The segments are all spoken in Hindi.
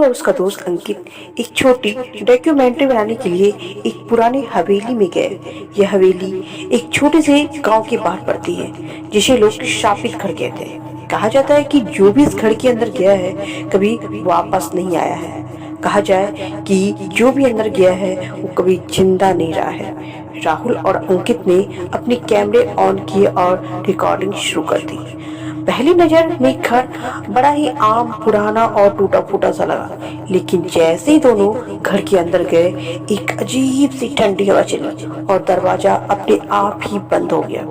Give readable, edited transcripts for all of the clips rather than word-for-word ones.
और उसका दोस्त अंकित एक छोटी डॉक्यूमेंट्री बनाने के लिए एक पुरानी हवेली में गए। यह हवेली एक छोटे से गांव के बाहर पड़ती है, जिसे लोग शापित घर कहते हैं। कहा जाता है कि जो भी इस घर के अंदर गया है कभी वापस नहीं आया है। कहा जाए कि जो भी अंदर गया है वो कभी जिंदा नहीं रहा है। राहुल और अंकित ने अपने कैमरे ऑन किए और रिकॉर्डिंग शुरू कर दी। पहली नजर में घर बड़ा ही आम, पुराना और टूटा फूटा सा लगा, लेकिन जैसे ही दोनों घर के अंदर गए एक अजीब सी ठंडी हवा चली और दरवाजा अपने आप ही बंद हो गया।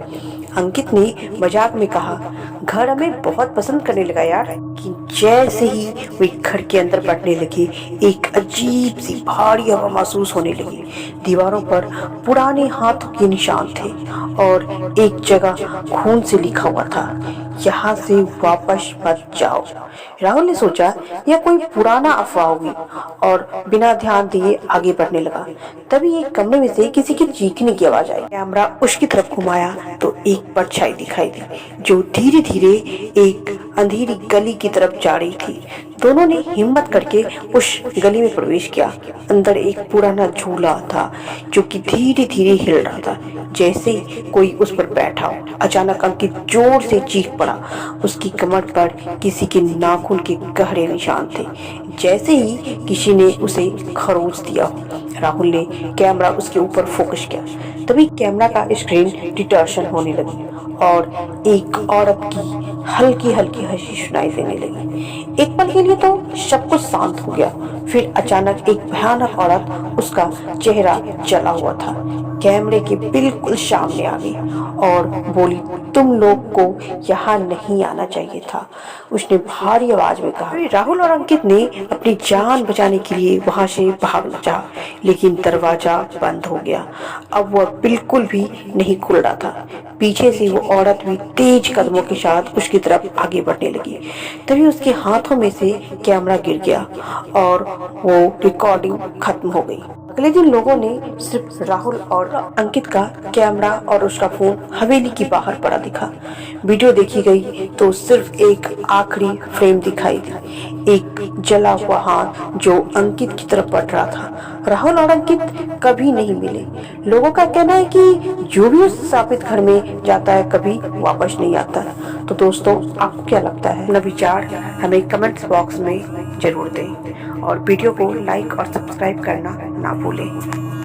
अंकित ने मजाक में कहा, घर हमें बहुत पसंद करने लगा यार। कि जैसे ही वे घर के अंदर बैठने लगे एक अजीब सी भारी हवा महसूस होने लगी। दीवारों पर पुराने हाथों के निशान थे और एक जगह खून से लिखा हुआ था, यहाँ से वापस मत जाओ। राहुल ने सोचा यह कोई पुराना अफवाह होगी और बिना ध्यान दिए आगे बढ़ने लगा। तभी एक कमरे में से किसी के चीखने की आवाज आई। कैमरा उसकी तरफ घुमाया तो एक परछाई दिखाई दी जो धीरे धीरे एक अंधेरी गली की तरफ जा रही थी। दोनों ने हिम्मत करके उस गली में प्रवेश किया। अंदर एक पुराना झूला था जो कि धीरे धीरे हिल रहा था, जैसे ही कोई उस पर बैठा हो। अचानक अंकित जोर से चीख पड़ा। उसकी कमर पर किसी के नाखून के गहरे निशान थे, जैसे ही किसी ने उसे खरोच दिया हो। राहुल ने कैमरा उसके ऊपर फोकस किया। तभी कैमरा का स्क्रीन डिटॉर्शन होने लगी और एक औरत की हल्की हल्की हंसी सुनाई देने लगी। एक पल के लिए तो सब कुछ शांत हो गया। फिर अचानक एक भयानक औरत, उसका चेहरा जला हुआ था, कैमरे के बिल्कुल सामने आ गई और बोली, तुम लोग को यहाँ नहीं आना चाहिए था। उसने भारी आवाज में कहा। राहुल और अंकित ने अपनी जान बचाने के लिए वहां से भागना चाहा, लेकिन दरवाजा बंद हो गया। अब वह बिल्कुल भी नहीं खुल रहा था। पीछे से वो औरत भी तेज कदमों के साथ उसकी तरफ आगे बढ़ने लगी। तभी उसके हाथों में से कैमरा गिर गया और वो रिकॉर्डिंग खत्म हो गई। अगले दिन लोगों ने सिर्फ राहुल और अंकित का कैमरा और उसका फोन हवेली के बाहर पड़ा दिखा। वीडियो देखी गई तो सिर्फ एक आखिरी फ्रेम दिखाई दी, एक जला हुआ हाथ जो अंकित की तरफ बढ़ रहा था। राहुल और अंकित कभी नहीं मिले। लोगों का कहना है कि जो भी उस शापित घर में जाता है कभी वापस नहीं आता। तो दोस्तों, आपको क्या लगता है? अपना विचार हमें कमेंट्स बॉक्स में जरूर दें और वीडियो को लाइक और सब्सक्राइब करना ना भूलें।